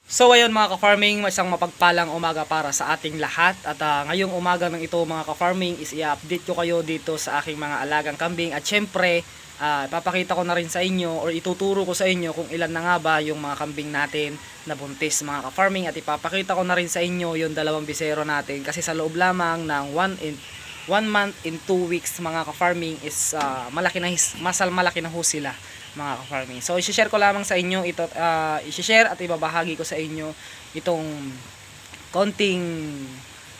So ayun mga ka-farming, isang mapagpalang umaga para sa ating lahat. At ngayong umaga ng ito mga ka-farming is i-update ko kayo dito sa aking mga alagang kambing. At syempre, ipapakita ko na rin sa inyo or ituturo ko sa inyo kung ilan na nga ba yung mga kambing natin na buntis mga ka-farming. At ipapakita ko na rin sa inyo yung dalawang bisero natin. Kasi sa loob lamang ng 1 month in 2 weeks mga ka-farming is malaki na ho sila mga ka-farming. So i-share ko lamang sa inyo ito, i-share at ibabahagi ko sa inyo itong konting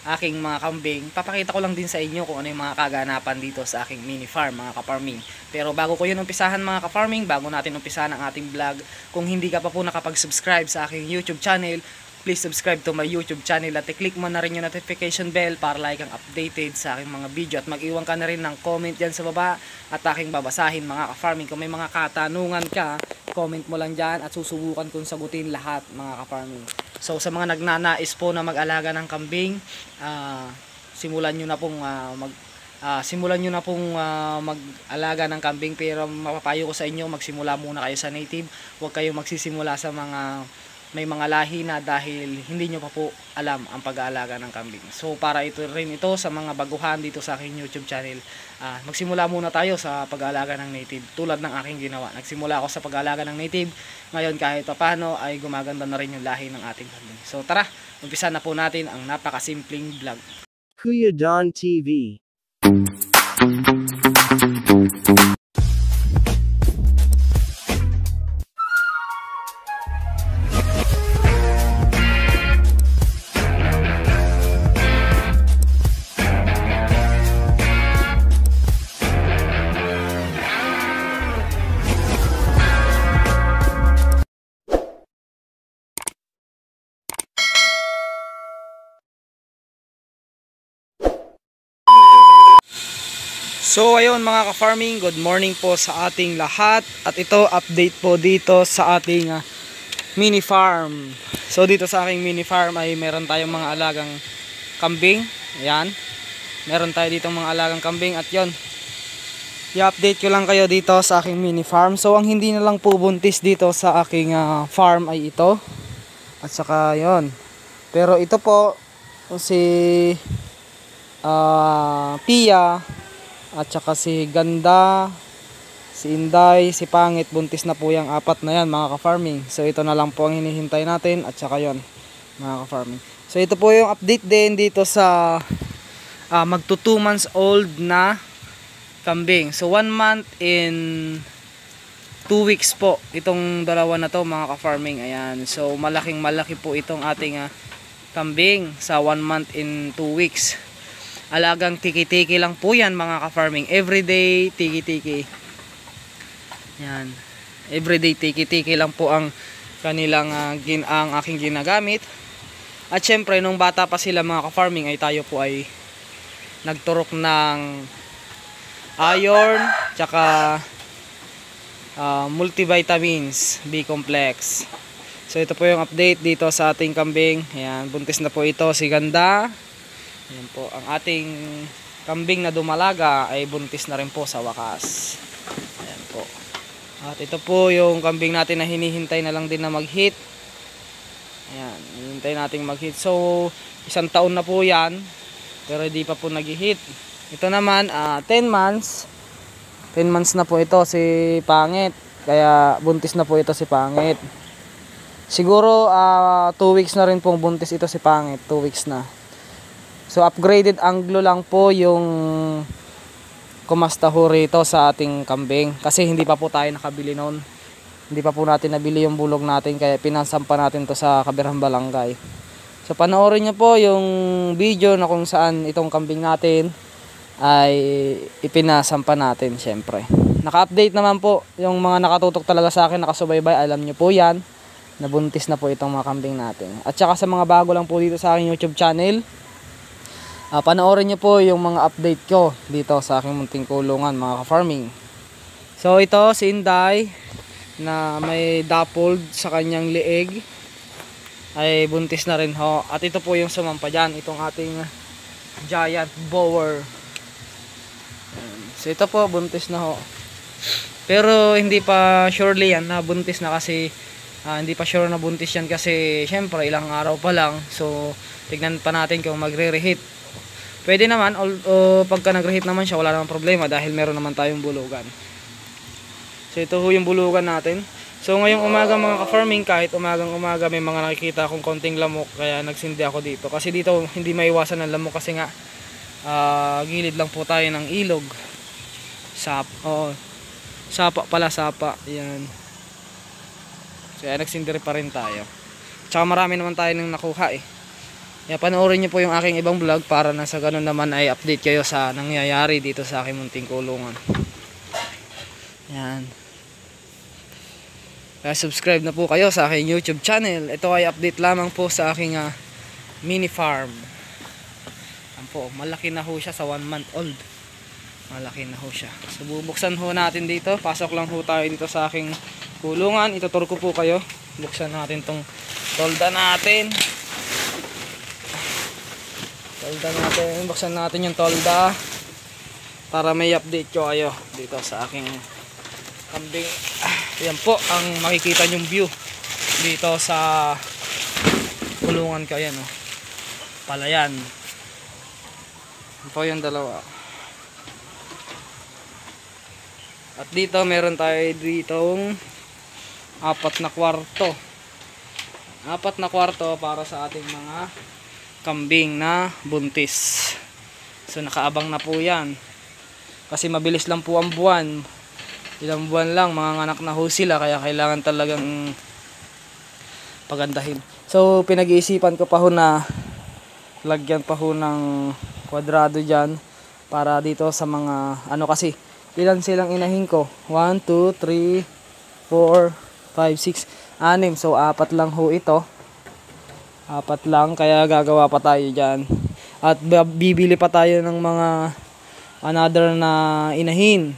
aking mga kambing. Papakita ko lang din sa inyo kung ano yung mga kaganapan dito sa aking mini farm mga ka-farming. Pero bago ko yun umpisahan mga ka-farming, bago natin umpisahan ang ating vlog, kung hindi ka pa po nakapag-subscribe sa aking YouTube channel, please subscribe to my YouTube channel at i-click mo na rin yung notification bell para like ang updated sa aking mga video. At mag-iwan ka na rin ng comment dyan sa baba at aking babasahin mga ka-farming. Kung may mga katanungan ka, comment mo lang dyan at susubukan kong sagutin lahat mga ka-farming. So sa mga nagnanais po na mag-alaga ng kambing, simulan nyo na pong mag-alaga ng kambing. Pero mapapayo ko sa inyo, magsimula muna kayo sa native. Huwag kayong magsisimula sa may mga lahi na dahil hindi nyo pa po alam ang pag-aalaga ng kambing. So para ito sa mga baguhan dito sa aking YouTube channel, magsimula muna tayo sa pag-aalaga ng native tulad ng aking ginawa. Nagsimula ako sa pag-aalaga ng native, ngayon kahit paano ay gumaganda na rin yung lahi ng ating kambing. So tara, umpisa na po natin ang napakasimpleng vlog. Kuya Don TV. So ayun mga ka-farming, good morning po sa ating lahat. At ito update po dito sa ating mini farm. So dito sa aking mini farm ay meron tayong mga alagang kambing. Ayan, meron tayo dito mga alagang kambing. At yun, i-update ko lang kayo dito sa aking mini farm. So ang hindi na lang po buntis dito sa aking farm ay ito. At saka yun, pero ito po si Pia at saka si Ganda, si Inday, si Pangit, buntis na po yung apat na yan mga ka-farming. So ito na lang po ang hinihintay natin at saka yon mga ka-farming. So ito po yung update din dito sa magto 2 months old na kambing. So 1 month in 2 weeks po itong dalawa na to mga ka-farming. Ayan, so malaking malaki po itong ating kambing sa 1 month in 2 weeks. Alagang tiki-tiki lang po yan mga ka-farming. Everyday tiki-tiki. Yan. Everyday tiki-tiki lang po ang kanilang ang aking ginagamit. At syempre nung bata pa sila mga ka-farming ay tayo po ay nagturok ng iron tsaka multivitamins, B-complex. So ito po yung update dito sa ating kambing. Ayan, buntis na po ito si Ganda. Ayan po, ang ating kambing na dumalaga ay buntis na rin po sa wakas. Ayan po. At ito po yung kambing natin na hinihintay na lang din na mag-hit. Ayan, hinihintay natin mag-hit. So, 1 taon na po yan, pero hindi pa po nag-hit. Ito naman, 10 months. 10 months na po ito si Pangit. Kaya buntis na po ito si Pangit. Siguro 2 weeks na rin pong buntis ito si Pangit. 2 weeks na. So upgraded Anglo lang po yung kumastaho rito sa ating kambing. Kasi hindi pa po tayo nakabili noon. Hindi pa po natin nabili yung bulog natin. Kaya pinansampa natin to sa Kabirang Balangay. So panoorin nyo po yung video na kung saan itong kambing natin ay ipinasampa natin syempre. Naka-update naman po yung mga nakatutok talaga sa akin, nakasubaybay. Alam nyo po yan, nabuntis na po itong mga kambing natin. At saka sa mga bago lang po dito sa aking YouTube channel, panoorin nyo po yung mga update ko dito sa aking munting kulungan mga ka-farming. So ito si Inday na may dappled sa kanyang liig ay buntis na rin ho. At ito po yung sumampa dyan, itong ating giant bower. So ito po buntis na ho. Pero hindi pa surely yan na buntis na kasi Hindi pa sure na buntis yan kasi syempre ilang araw pa lang. So tignan pa natin kung magre-reheat. Pwede naman, pagka nag-reheat naman siya, wala namang problema dahil meron naman tayong bulugan. So ito ho yung bulugan natin. So ngayong umaga mga ka-farming, kahit umagang umaga may mga nakikita akong konting lamok, kaya nagsindi ako dito. Kasi dito hindi maiwasan ng lamok kasi nga gilid lang po tayo ng ilog. Sapa pala, sapa. Yan. So nagsindi pa rin tayo. Tsaka marami naman tayo nang nakuha eh. Kaya panoorin nyo po yung aking ibang vlog para na sa ganun naman ay update kayo sa nangyayari dito sa aking munting kulungan. Yan. Kaya subscribe na po kayo sa aking YouTube channel. Ito ay update lamang po sa aking mini farm. Yan po, malaki na ho siya sa 1 month old. Malaki na ho siya. So bubuksan ho natin dito. Pasok lang ho tayo dito sa aking kulungan. Ituturo ko po kayo. Buksan natin tong tolda natin. Buksan natin yung tolda para may update ko kayo dito sa aking kambing. Yan po ang makikita nyong view dito sa kulungan ko. Ayan oh. Palayan. Yan po yung dalawa. At dito meron tayo ditong 4 na kwarto. 4 na kwarto para sa ating mga kambing na buntis. So nakaabang na po yan kasi mabilis lang po ang buwan, ilang buwan lang mga anak na ho sila, kaya kailangan talagang pagandahin. So pinag-iisipan ko pa ho na lagyan pa ho ng kwadrado dyan para dito sa mga kasi ilan silang inahin ko, 1, 2, 3, 4, 5, 6, 6. So 4 lang ho ito. 4 lang, kaya gagawa pa tayo dyan. At bibili pa tayo ng mga another na inahin.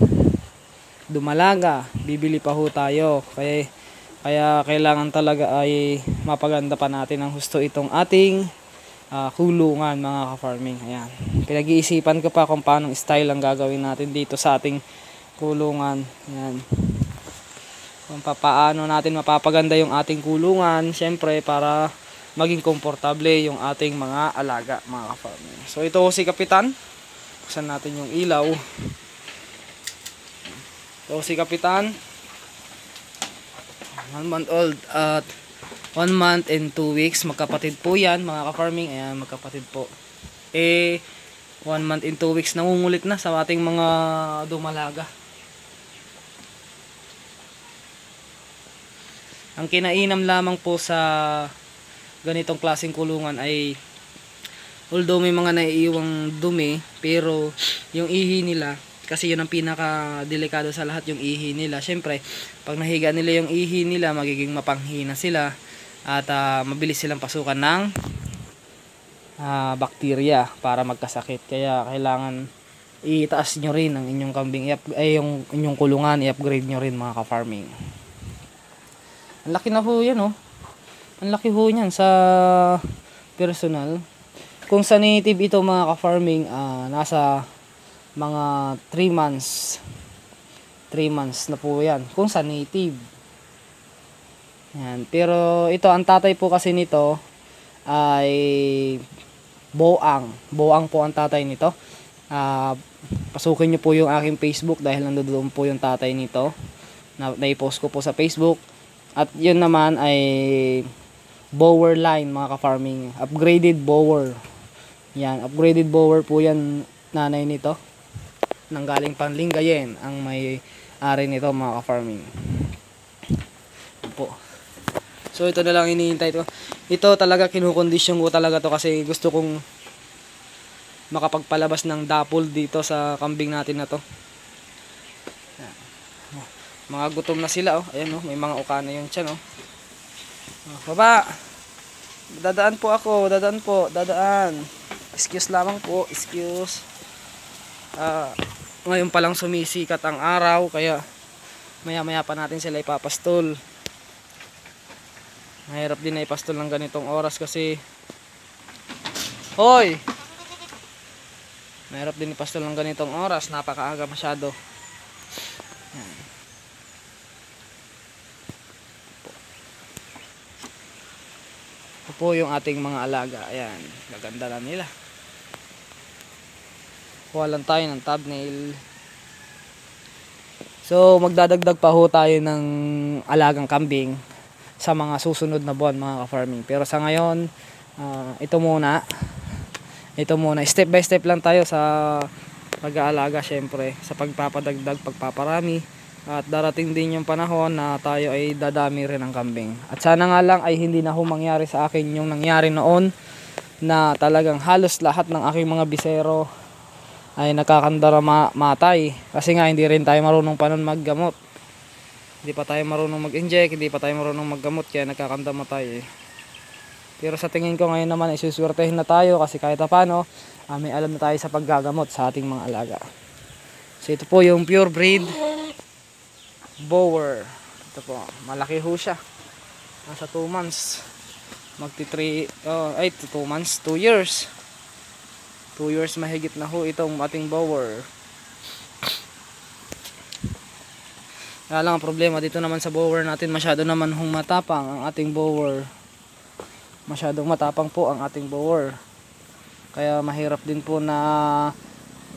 Dumalaga, bibili pa ho tayo. Kaya kailangan talaga ay mapaganda pa natin ng husto itong ating kulungan mga ka-farming. Ayan. Pinag-iisipan ko pa kung paanong style ang gagawin natin dito sa ating kulungan. Ayan. Kung paano natin mapapaganda yung ating kulungan, syempre para maging komportable yung ating mga alaga mga ka-farming. So ito si Kapitan. Buksan natin yung ilaw. Ito si Kapitan. 1 month old at 1 month and 2 weeks. Magkapatid po yan mga ka-farming. Ayan, magkapatid po. 1 month and 2 weeks nangungulit na sa ating mga dumalaga. Ang kinainam lamang po sa ganitong klaseng kulungan ay although may mga naiiwang dumi, pero yung ihi nila, kasi yun ang pinaka delikado sa lahat, yung ihi nila. Syempre pag nahiga nila yung ihi nila, magiging mapanghina sila at mabilis silang pasukan ng bakterya para magkasakit. Kaya kailangan itaas nyo rin ang inyong kambing, yung inyong kulungan, i-upgrade nyo rin mga ka-farming. Ang laki na ho yan oh. Ang laki ho niyan sa personal. Kung sa native ito mga ka-farming, nasa mga 3 months. 3 months na po yan. Kung sa native. Yan. Pero ito, ang tatay po kasi nito ay Boang. Boang po ang tatay nito. Pasukin nyo po yung aking Facebook dahil nandoon po yung tatay nito. Na-post ko po sa Facebook. At yun naman ay bower line mga ka-farming, upgraded bower. Yan, upgraded bower po yan, nanay nito. Nanggaling Panlingayen ang may ari nito mga ka-farming. Po. So ito na lang hinihintay ko. Ito talaga kinukondisyon ko talaga to kasi gusto kong makapagpalabas ng dapol dito sa kambing natin na to. Yan. Mga gutom na sila oh. Ayan oh, may mga ukana yung tiyan oh. Baba. Dadaan po ako, dadaan. Excuse lamang po, excuse. Ngayon pa lang sumisikat ang araw, kaya maya-maya pa natin sila ipapastol. Mahirap din na ipastol ng ganitong oras kasi hoy! Mahirap din ipastol ng ganitong oras, napakaaga masyado. Yan. Ito po yung ating mga alaga. Ayan, gaganda na nila. Kuha lang tayo ng thumbnail. So magdadagdag pa ho tayo ng alagang kambing sa mga susunod na buwan mga ka-farming. Pero sa ngayon, ito muna, step by step lang tayo sa pag-aalaga, syempre sa pagpapadagdag, pagpaparami. At darating din yung panahon na tayo ay dadami rin ng kambing. At sana nga lang ay hindi na ho mangyari sa akin yung nangyari noon, na talagang halos lahat ng aking mga bisero ay nakakandara matay. Kasi nga hindi rin tayo marunong pa nun maggamot. Hindi pa tayo marunong mag-inject, hindi pa tayo marunong maggamot, kaya nakakandama tayo. Pero sa tingin ko ngayon naman isuswertehin na tayo kasi kahit paano may alam na tayo sa paggagamot sa ating mga alaga. So ito po yung pure breed Boer. Ito po, malaki ho siya. Nasa 2 months. Magti 2 months, 2 years. 2 years mahigit na ho itong ating Boer. Kaya lang ang problema dito naman sa Boer natin, masyado naman hong matapang ang ating Boer. Masyadong matapang po ang ating Boer. Kaya mahirap din po na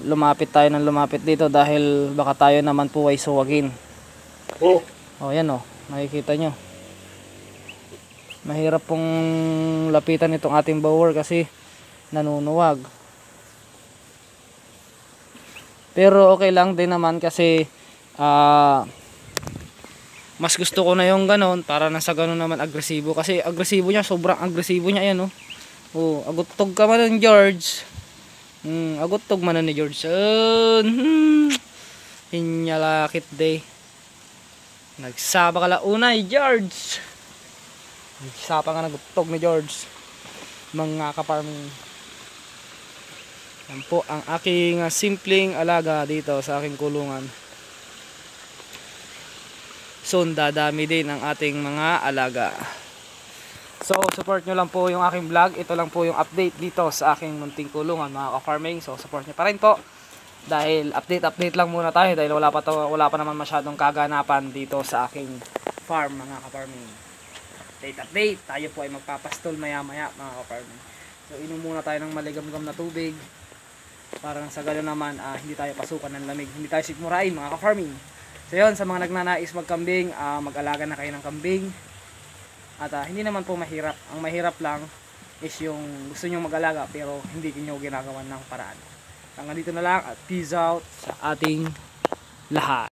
lumapit tayo ng lumapit dito dahil baka tayo naman po ay suwagin. Oh, yan oh, makikita nyo. Mahirap pong lapitan itong ating Boer kasi nanunuwag. Pero okay lang din naman kasi mas gusto ko na yung ganon para nasa ganon naman agresibo. Kasi agresibo niya, sobrang agresibo niya yan oh. Oh, agutog ka man ng George. Agutog man ni George. Hinyalakit day. Nagsaba ka launay George. Nagsapa nga nagutog ni George. Mga ka-farming. Yan po ang aking simpleng alaga dito sa aking kulungan. Soon dadami din ang ating mga alaga. So support nyo lang po yung aking vlog. Ito lang po yung update dito sa aking munting kulungan mga ka-farming. So support nyo pa rin po. Dahil update lang muna tayo dahil wala pa naman masyadong kaganapan dito sa aking farm mga ka-farming. Update. Tayo po ay magpapastol maya maya mga ka-farming. So inom muna tayo ng maligamgam na tubig. Para sa gano'n naman hindi tayo pasukan ng lamig. Hindi tayo sikmurain mga ka-farming. So yun, sa mga nagnanais magkambing, mag-alaga na kayo ng kambing. At hindi naman po mahirap. Ang mahirap lang is yung gusto nyo mag-alaga pero hindi nyo ginagawa ng paraan. Hanggang dito na lang at peace out sa ating lahat.